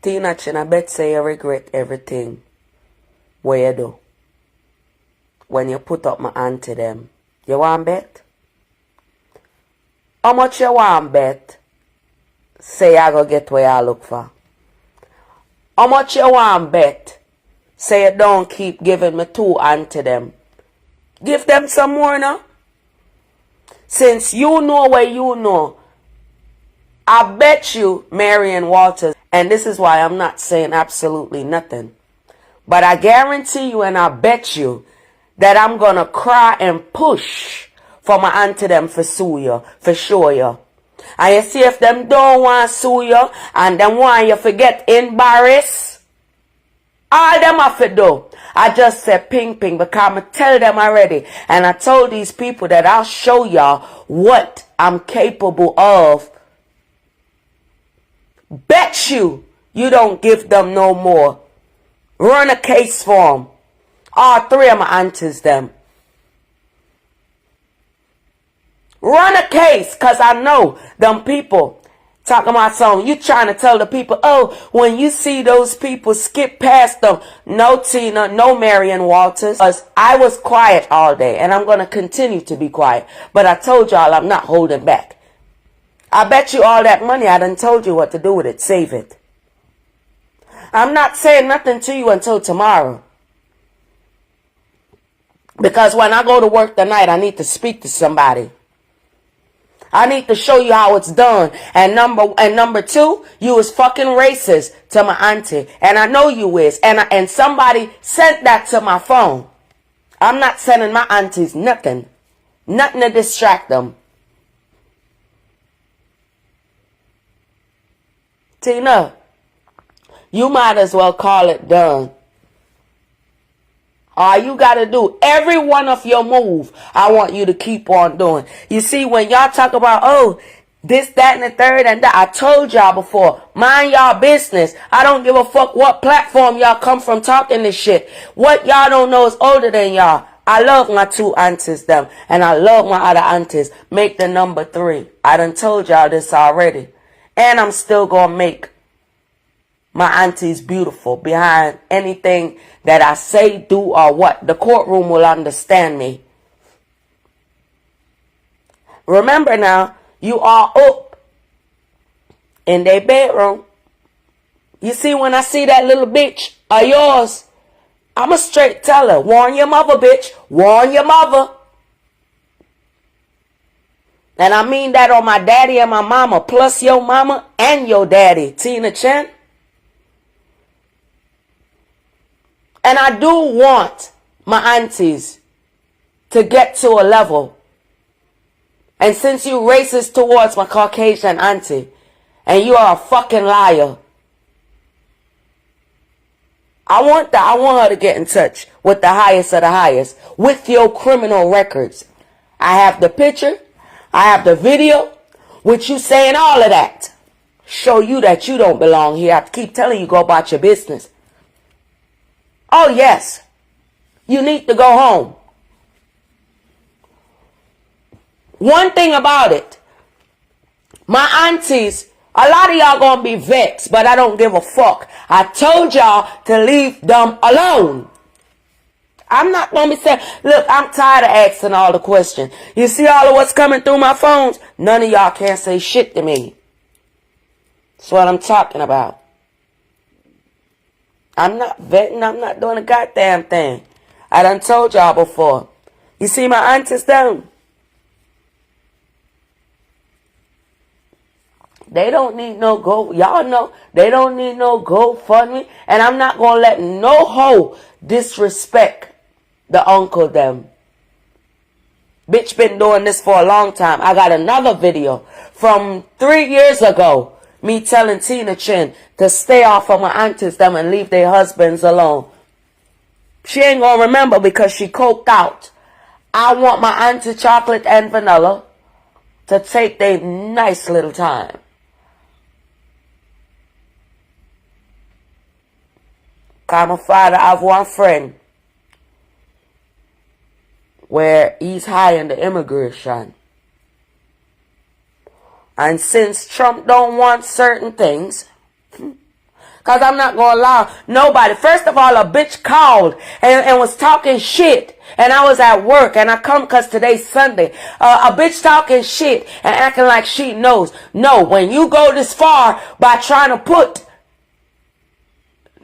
Tina Chin, I bet say you regret everything what you do. When you put up my auntie them. You want bet? How much you want bet? Say I go get what you look for. How much you want bet? Say you don't keep giving me 2 auntie them. Give them some more now. Since you know what you know, I bet you Marion Walters, and this is why I'm not saying absolutely nothing, but I guarantee you and I bet you that I'm going to cry and push for my auntie them for sue you, for show you. And you see if them don't want to sue you and them want you to get embarrassed, all them have to do. I just said ping because I'm going to tell them already. And I told these people that I'll show y'all what I'm capable of. Bet you don't give them no more. Run a case for them. All 3 of my aunties them. Run a case, because I know them people talking about something. You trying to tell the people, oh, when you see those people, skip past them. No, Tina, no Marion Walters. I was quiet all day, and I'm going to continue to be quiet. But I told y'all I'm not holding back. I bet you all that money, I done told you what to do with it. Save it. I'm not saying nothing to you until tomorrow. Because when I go to work tonight, I need to speak to somebody. I need to show you how it's done. And number 2, you is fucking racist to my auntie. And I know you is. And somebody sent that to my phone. I'm not sending my aunties nothing. Nothing to distract them. Tina, you might as well call it done. All you got to do, every one of your move, I want you to keep on doing. You see, when y'all talk about, oh, this, that, and the third, and that, I told y'all before, mind y'all business. I don't give a fuck what platform y'all come from talking this shit. What y'all don't know is older than y'all. I love my 2 aunties, them, and I love my other aunties. Make the number 3. I done told y'all this already. And I'm still going to make my aunties beautiful behind anything that I say, do, or what. The courtroom will understand me. Remember now, you are up in their bedroom. You see, when I see that little bitch of yours, I'm a straight tell her, warn your mother, bitch. Warn your mother. And I mean that on my daddy and my mama, plus your mama and your daddy, Tina Chen. And I do want my aunties to get to a level. And since you racist towards my Caucasian auntie, and you are a fucking liar, I want her to get in touch with the highest of the highest, with your criminal records. I have the picture, I have the video, with you saying all of that. Show you that you don't belong here. I keep telling you, go about your business. Oh, yes. You need to go home. One thing about it, my aunties, a lot of y'all gonna be vexed, but I don't give a fuck. I told y'all to leave them alone. I'm not gonna be saying, look, I'm tired of asking all the questions. You see all of what's coming through my phones? None of y'all can't say shit to me. That's what I'm talking about. I'm not vetting. I'm not doing a goddamn thing. I done told y'all before. You see my aunties down? They don't need no go. Y'all know they don't need no GoFundMe. And I'm not going to let no hoe disrespect the uncle them. Bitch been doing this for a long time. I got another video from 3 years ago. Me telling Tina Chin to stay off of my aunties them and leave their husbands alone. She ain't going to remember because she coked out. I want my auntie chocolate and vanilla to take their nice little time. Cause my father have one friend where he's high in the immigration. And since Trump don't want certain things, Because I'm not going to allow nobody. First of all, a bitch called and was talking shit. And I was at work and I come because today's Sunday. A bitch talking shit and acting like she knows. No, when you go this far by trying to put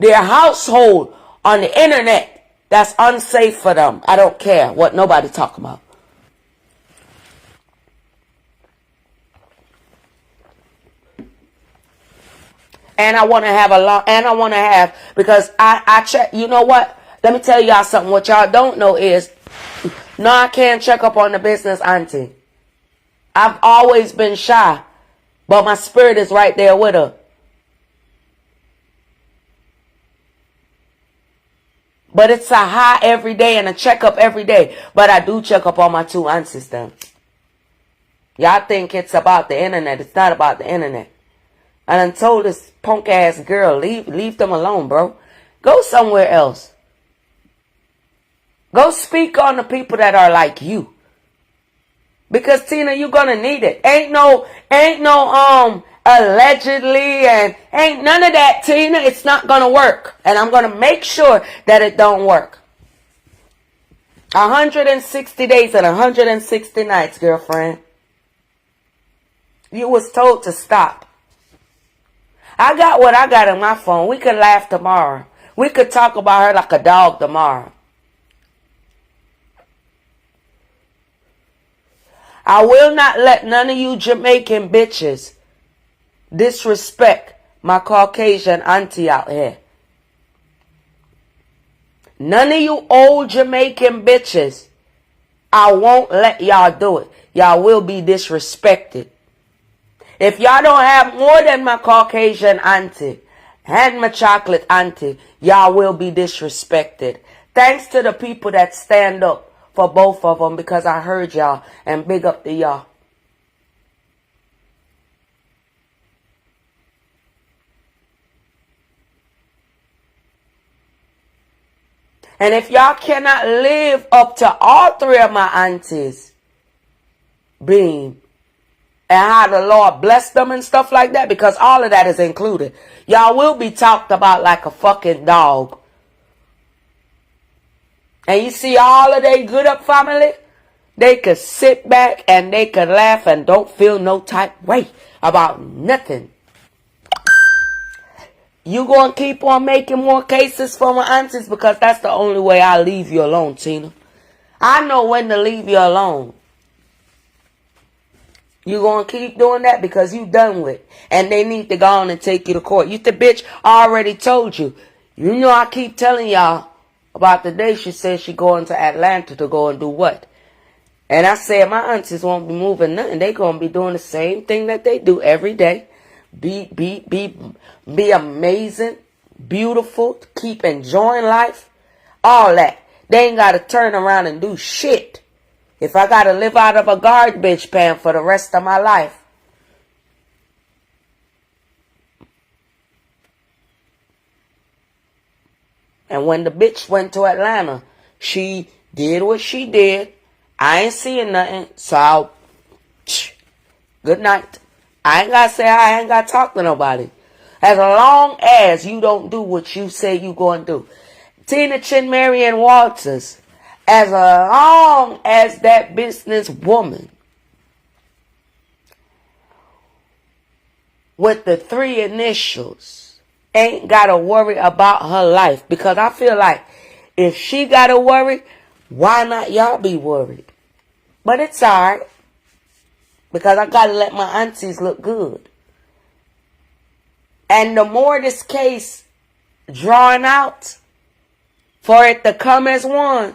their household on the internet, that's unsafe for them. I don't care what nobody talking about. And I want to have because I check, you know what? Let me tell y'all something. What y'all don't know is, no, I can't check up on the business auntie. I've always been shy, but my spirit is right there with her. But it's a high every day and a checkup every day. But I do check up on my two aunties then. Y'all think it's about the internet. It's not about the internet. I done told this punk ass girl, leave them alone, bro. Go somewhere else. Go speak on the people that are like you. Because Tina, you're gonna need it. Ain't no allegedly and ain't none of that, Tina. It's not gonna work. And I'm gonna make sure that it don't work. 160 days and 160 nights, girlfriend. You was told to stop. I got what I got on my phone. We could laugh tomorrow. We could talk about her like a dog tomorrow. I will not let none of you Jamaican bitches disrespect my Caucasian auntie out here. None of you old Jamaican bitches, I won't let y'all do it. Y'all will be disrespected. If y'all don't have more than my Caucasian auntie and my chocolate auntie, y'all will be disrespected. Thanks to the people that stand up for both of them, because I heard y'all, and big up to y'all. And if y'all cannot live up to all three of my aunties being and how the Lord bless them and stuff like that, because all of that is included, y'all will be talked about like a fucking dog. And you see all of they good up family, they could sit back and they could laugh and don't feel no type way about nothing. You gonna keep on making more cases for my aunties, because that's the only way I'll leave you alone, Tina. I know when to leave you alone. You gonna keep doing that because you done with. And they need to go on and take you to court. You the bitch already told you. You know I keep telling y'all about the day she said she going to Atlanta to go and do what? And I said my aunties won't be moving nothing. They gonna be doing the same thing that they do every day. Be amazing, beautiful, keep enjoying life, all that. They ain't gotta turn around and do shit. If I gotta live out of a garbage pan for the rest of my life. And when the bitch went to Atlanta, she did what she did. I ain't seeing nothing, so good night. I ain't gotta say I ain't gotta talk to nobody. As long as you don't do what you say you gonna do. Tina Chin Marion Walters, as long as that business woman with the 3 initials ain't gotta worry about her life. Because I feel like if she gotta worry, why not y'all be worried? But it's alright. Because I gotta let my aunties look good. And the more this case drawn out, for it to come as one,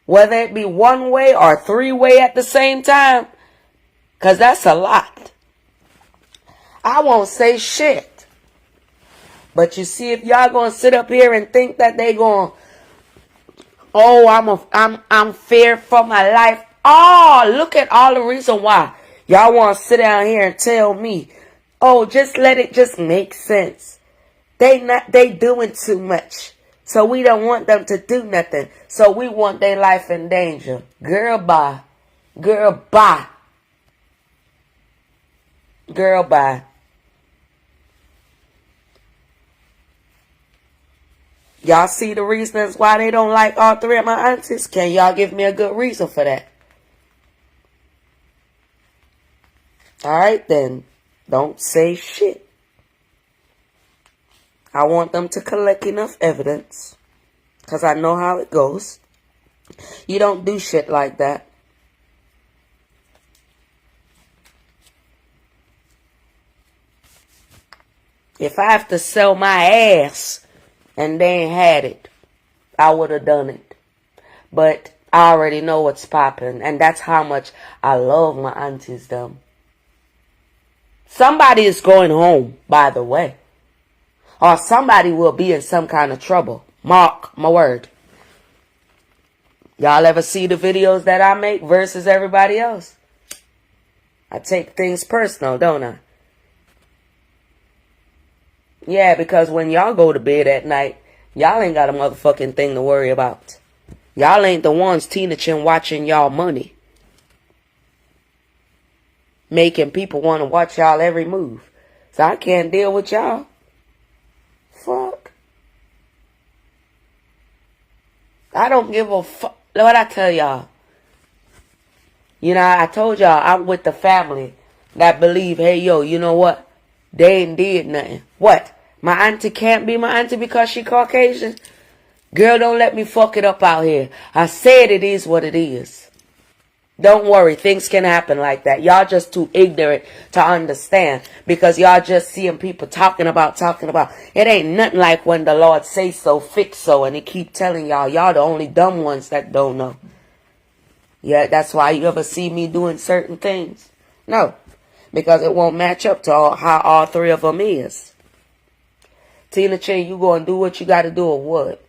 whether it be 1-way or 3-way at the same time, because that's a lot. I won't say shit. But you see, if y'all gonna sit up here and think that they gonna, oh, I'm feared for my life. Oh, look at all the reason why y'all want to sit down here and tell me, oh, just let it just make sense. They doing too much. So we don't want them to do nothing. So we want their life in danger. Girl, bye. Girl, bye. Girl, bye. Y'all see the reasons why they don't like all three of my aunties? Can y'all give me a good reason for that? Alright then. Don't say shit. I want them to collect enough evidence. Because I know how it goes. You don't do shit like that. If I have to sell my ass and they ain't had it, I would have done it. But I already know what's popping. And that's how much I love my aunties, them. Somebody is going home, by the way. Or somebody will be in some kind of trouble. Mark my word. Y'all ever see the videos that I make versus everybody else? I take things personal, don't I? Yeah, because when y'all go to bed at night, y'all ain't got a motherfucking thing to worry about. Y'all ain't the ones teaching watching y'all money. Making people want to watch y'all every move. So I can't deal with y'all. Fuck. I don't give a fuck. What I tell y'all. You know, I told y'all I'm with the family that believe, hey, yo, you know what? They ain't did nothing. What? My auntie can't be my auntie because she Caucasian? Girl, don't let me fuck it up out here. I said it is what it is. Don't worry, things can happen like that. Y'all just too ignorant to understand because y'all just seeing people talking about. It ain't nothing like when the Lord say so, fix so, and he keep telling y'all the only dumb ones that don't know. Yeah, that's why you ever see me doing certain things. No, because it won't match up to how all three of them is. Tina Chin, you gonna do what you gotta do or what?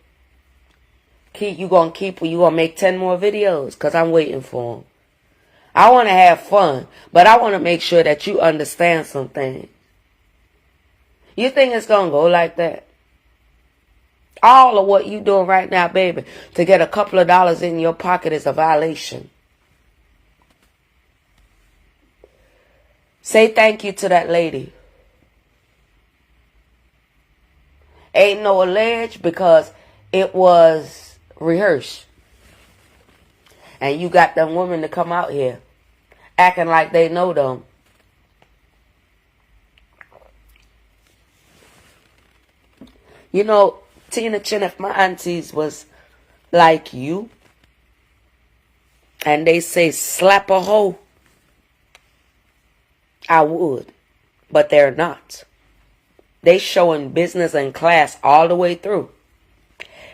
You gonna make 10 more videos? Because I'm waiting for them. I want to have fun, but I want to make sure that you understand some things. You think it's going to go like that? All of what you doing right now, baby, to get a couple of dollars in your pocket is a violation. Say thank you to that lady. Ain't no alleged because it was rehearsed. And you got them women to come out here acting like they know them. You know, Tina Chin, if my aunties was like you and they say slap a hoe, I would. But they're not. They showing business and class all the way through.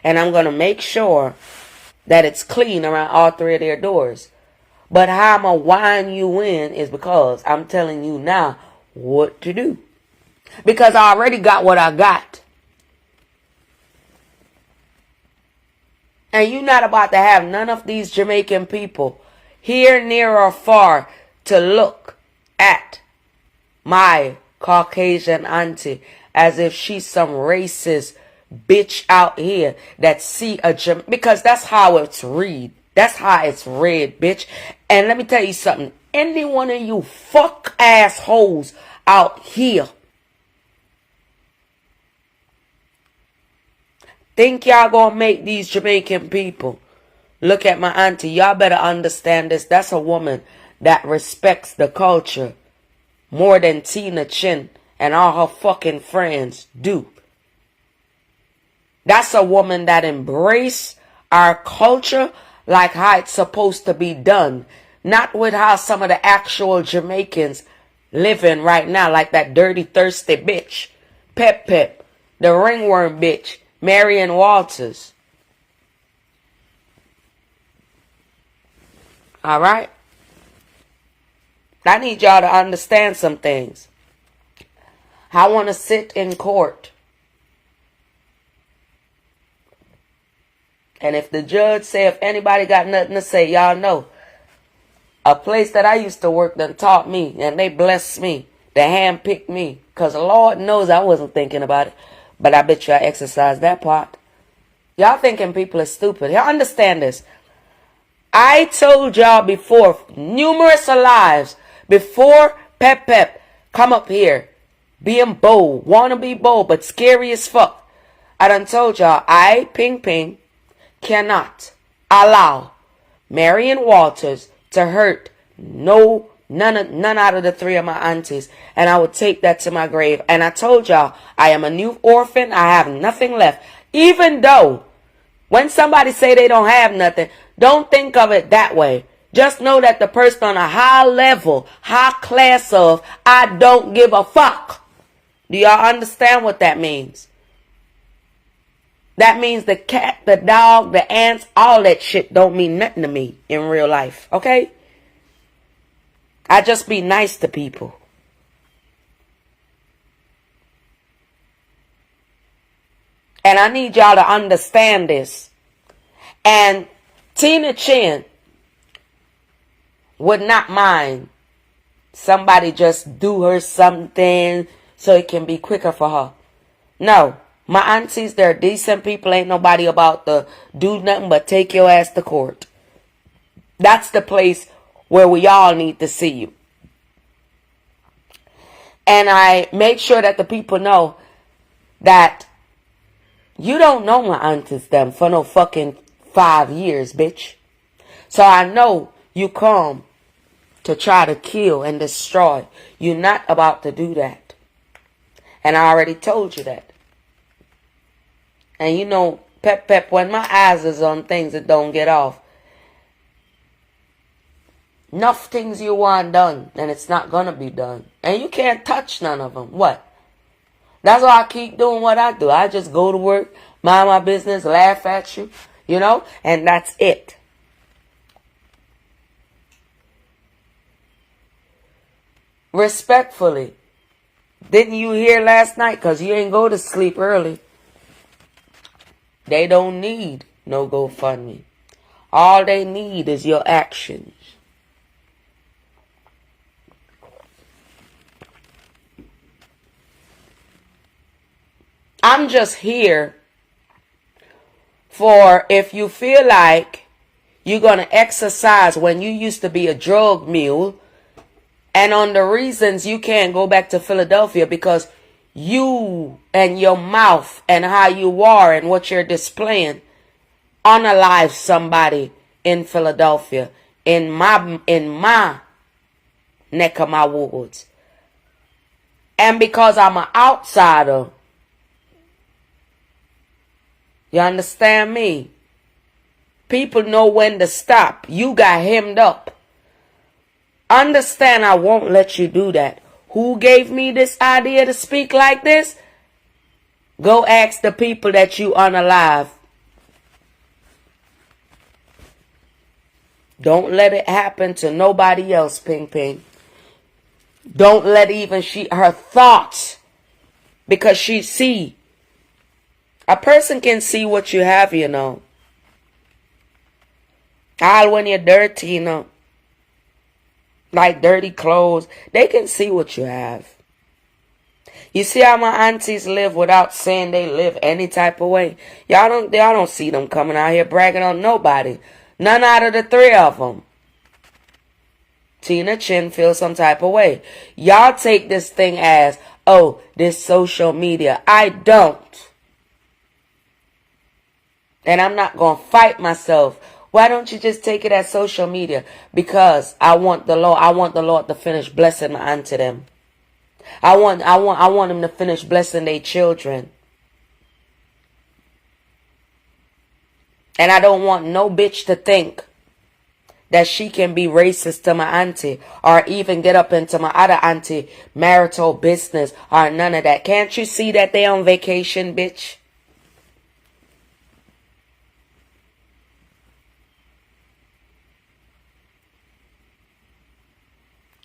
And I'm going to make sure that it's clean around all three of their doors. But how I'm going to wind you in is because I'm telling you now what to do. Because I already got what I got. And you're not about to have none of these Jamaican people here, near, or far to look at my Caucasian auntie as if she's some racist bitch out here that see because that's how it's read. That's how it's read, bitch. And let me tell you something. Any one of you fuck assholes out here think y'all gonna make these Jamaican people look at my auntie? Y'all better understand this. That's a woman that respects the culture more than Tina Chin and all her fucking friends do. That's a woman that embrace our culture like how it's supposed to be done. Not with how some of the actual Jamaicans living right now, like that dirty, thirsty bitch. Pep, the ringworm bitch, Marion Walters. Alright? I need y'all to understand some things. I want to sit in court. And if the judge say if anybody got nothing to say, y'all know. A place that I used to work done taught me and they blessed me. They handpicked me. Because the Lord knows I wasn't thinking about it. But I bet you I exercised that part. Y'all thinking people are stupid. Y'all understand this. I told y'all before, numerous lives, before Pep come up here, being bold, want to be bold, but scary as fuck. I done told y'all, I, Ping Ping, cannot allow Marion Walters to hurt none out of the three of my aunties. And I would take that to my grave. And I told y'all, I am a new orphan. I have nothing left. Even though, when somebody say they don't have nothing, don't think of it that way. Just know that the person on a high level, high class of, I don't give a fuck. Do y'all understand what that means? That means the cat, the dog, the ants, all that shit don't mean nothing to me in real life. Okay? I just be nice to people. And I need y'all to understand this. And Tina Chin would not mind somebody just do her something so it can be quicker for her. No. My aunties, they're decent people. Ain't nobody about to do nothing but take your ass to court. That's the place where we all need to see you. And I make sure that the people know that you don't know my aunties them for no fucking 5 years, bitch. So I know you come to try to kill and destroy. You're not about to do that. And I already told you that. And you know, pep, when my eyes is on things that don't get off, enough things you want done, and it's not going to be done. And you can't touch none of them. What? That's why I keep doing what I do. I just go to work, mind my business, laugh at you, you know, and that's it. Respectfully. Didn't you hear last night? Because you ain't go to sleep early. They don't need no GoFundMe. All they need is your actions. I'm just here for if you feel like you're going to exercise when you used to be a drug mule, and on the reasons you can't go back to Philadelphia because you and your mouth and how you are and what you're displaying unalive somebody in Philadelphia, in my neck of my woods. And because I'm an outsider, you understand me? People know when to stop. You got hemmed up. Understand, I won't let you do that. Who gave me this idea to speak like this? Go ask the people that you unalive. Don't let it happen to nobody else, Ping Ping. Don't let even her thoughts, because she see. A person can see what you have, you know. All when you're dirty, you know. Like dirty clothes. They can see what you have. You see how my aunties live without saying they live any type of way? Y'all don't see them coming out here bragging on nobody. None out of the three of them. Tina Chin feels some type of way. Y'all take this thing as, oh, this social media. I don't. And I'm not going to fight myself. Why don't you just take it as social media? Because I want the Lord to finish blessing my auntie them. I want him to finish blessing their children. And I don't want no bitch to think that she can be racist to my auntie or even get up into my other auntie marital business or none of that. Can't you see that they on vacation, bitch?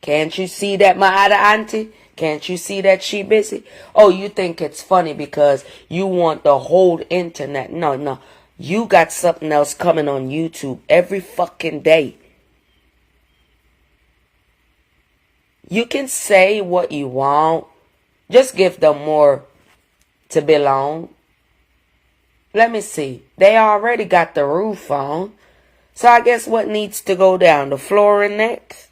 Can't you see that my other auntie? Can't you see that she busy? Oh, you think it's funny because you want the whole internet. No. You got something else coming on YouTube every fucking day. You can say what you want. Just give them more to belong. Let me see. They already got the roof on. So I guess what needs to go down? The flooring next?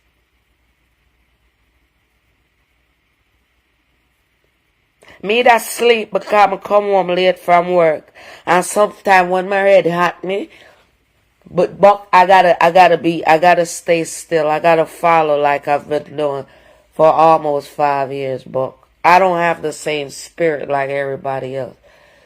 Me that sleep because I come home late from work. And sometimes when my head hot me, but Buck, I gotta stay still. I gotta follow like I've been doing for almost 5 years, Buck. I don't have the same spirit like everybody else.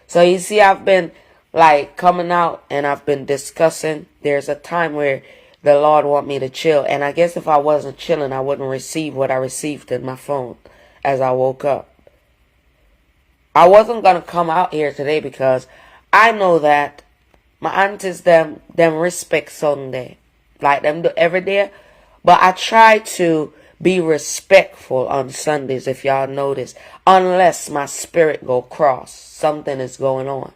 So you see, I've been like coming out and I've been discussing. There's a time where the Lord want me to chill. And I guess if I wasn't chilling, I wouldn't receive what I received in my phone as I woke up. I wasn't going to come out here today because I know that my aunties, them respect Sunday. Like them do every day. But I try to be respectful on Sundays, if y'all notice. Unless my spirit go cross. Something is going on.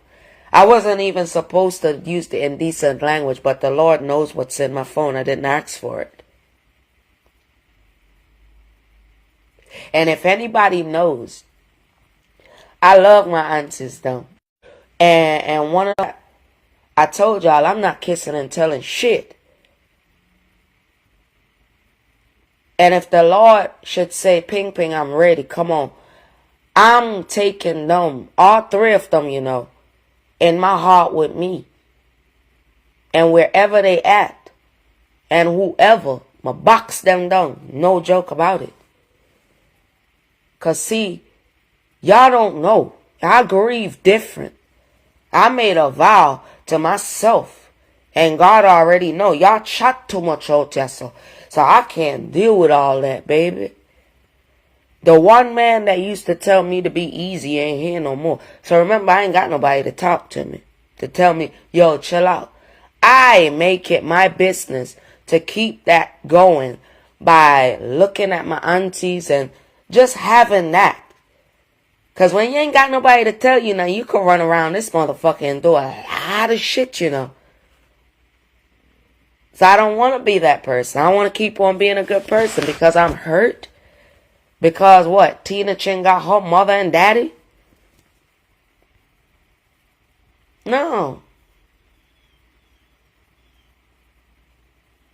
I wasn't even supposed to use the indecent language, but the Lord knows what's in my phone. I didn't ask for it. And if anybody knows, I love my aunties though. And one of them, I told y'all I'm not kissing and telling shit. And if the Lord should say, Ping Ping, I'm ready, come on. I'm taking them, all three of them, you know, in my heart with me. And wherever they at, and whoever, I'ma box them down. No joke about it. Because see, y'all don't know. I grieve different. I made a vow to myself. And God already know. Y'all chat too much out there. So I can't deal with all that, baby. The one man that used to tell me to be easy ain't here no more. So remember, I ain't got nobody to talk to me. To tell me, yo, chill out. I make it my business to keep that going by looking at my aunties and just having that. Because when you ain't got nobody to tell you now, you can run around this motherfucker and do a lot of shit, you know. So I don't want to be that person. I want to keep on being a good person because I'm hurt. Because what? Tina Chin got her mother and daddy? No.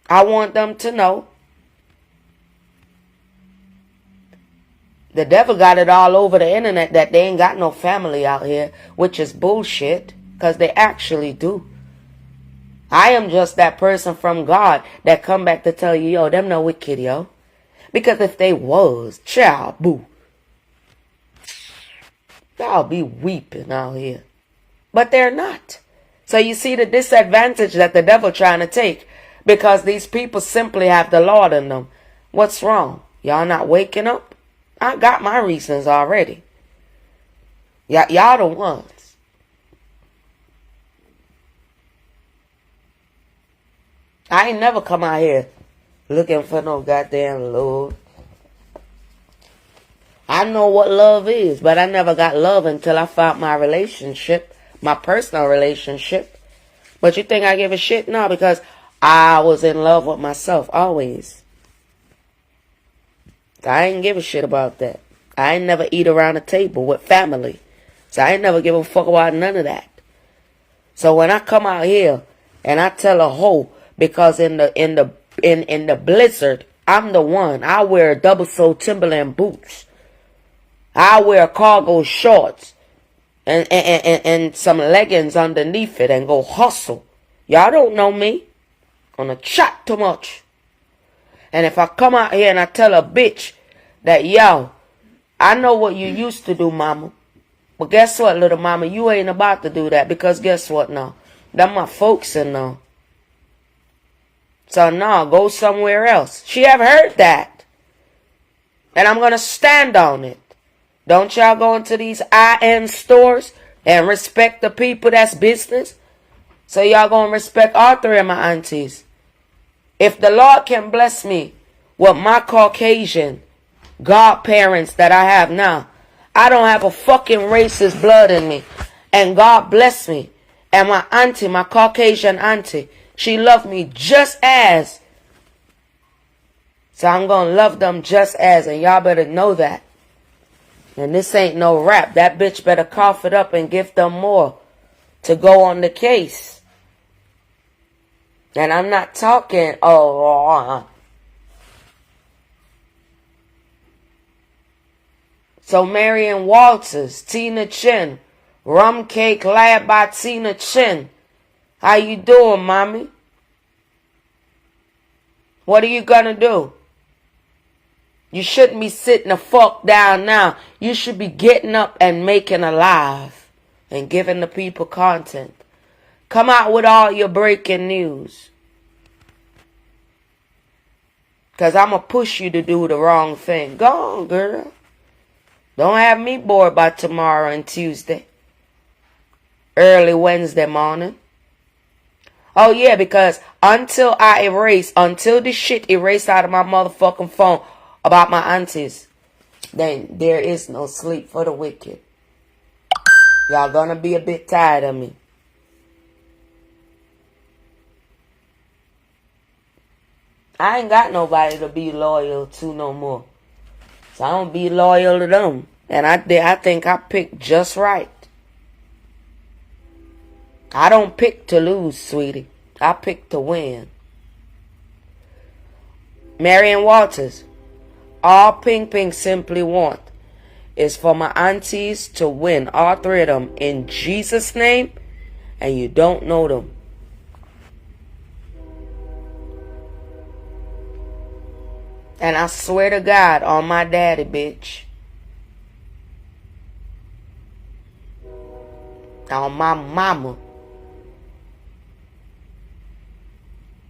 I want them to know. The devil got it all over the internet that they ain't got no family out here, which is bullshit, because they actually do. I am just that person from God that come back to tell you, yo, them no wicked, yo. Because if they was, child, boo, y'all be weeping out here. But they're not. So you see the disadvantage that the devil trying to take. Because these people simply have the Lord in them. What's wrong? Y'all not waking up? I got my reasons already. Y'all the ones. I ain't never come out here looking for no goddamn love. I know what love is, but I never got love until I found my relationship, my personal relationship. But you think I give a shit? No, because I was in love with myself always. I ain't give a shit about that. I ain't never eat around a table with family. So I ain't never give a fuck about none of that. So when I come out here and I tell a hoe, because in the blizzard, I'm the one. I wear double-sole Timberland boots. I wear cargo shorts and some leggings underneath it and go hustle. Y'all don't know me. Gonna chat too much. And if I come out here and I tell a bitch that, yo, I know what you used to do, mama. But guess what, little mama? You ain't about to do that. Because guess what now? Them my folks in now. So no, go somewhere else. She have heard that. And I'm going to stand on it. Don't y'all go into these IN stores and respect the people that's business? So y'all going to respect all three of my aunties. If the Lord can bless me with my Caucasian godparents that I have now, I don't have a fucking racist blood in me. And God bless me. And my auntie, my Caucasian auntie, she loved me just as. So I'm going to love them just as. And y'all better know that. And this ain't no rap. That bitch better cough it up and give them more to go on the case. And I'm not talking, So Marion Walters, Tina Chin, Rum Cake Lab by Tina Chin. How you doing, mommy? What are you gonna do? You shouldn't be sitting the fuck down now. You should be getting up and making a live and giving the people content. Come out with all your breaking news. Because I'm going to push you to do the wrong thing. Go on, girl. Don't have me bored by tomorrow and Tuesday. Early Wednesday morning. Oh, yeah, because until this shit erased out of my motherfucking phone about my aunties, then there is no sleep for the wicked. Y'all gonna be a bit tired of me. I ain't got nobody to be loyal to no more. So I don't be loyal to them. And I think I picked just right. I don't pick to lose, sweetie. I pick to win. Marion Walters. All Ping Ping simply want is for my aunties to win, all three of them, in Jesus' name, and you don't know them. And I swear to God on my daddy, bitch. On my mama.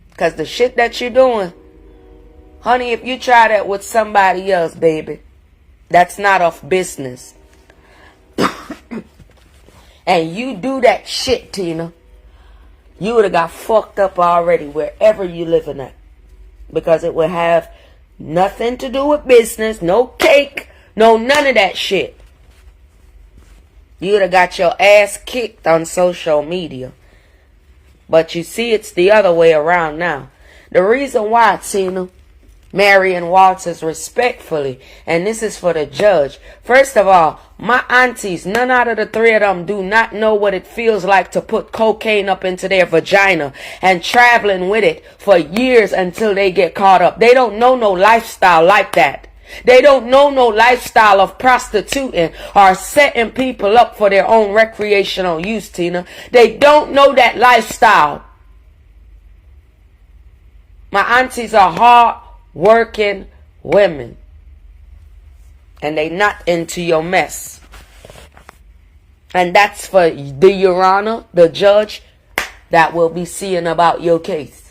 Because the shit that you're doing, honey, if you try that with somebody else, baby, that's not off business. And you do that shit, Tina, you would have got fucked up already wherever you living at. Because it would have nothing to do with business, no cake, no none of that shit. You would have got your ass kicked on social media. But you see, it's the other way around now. The reason why, Tina, Marion Walters, respectfully, and this is for the judge. First of all, my aunties, none out of the three of them do not know what it feels like to put cocaine up into their vagina and traveling with it for years until they get caught up. They don't know no lifestyle like that. They don't know no lifestyle of prostituting or setting people up for their own recreational use, Tina. They don't know that lifestyle. My aunties are hard working women. And they not into your mess. And that's for the Your Honor, the judge, that will be seeing about your case.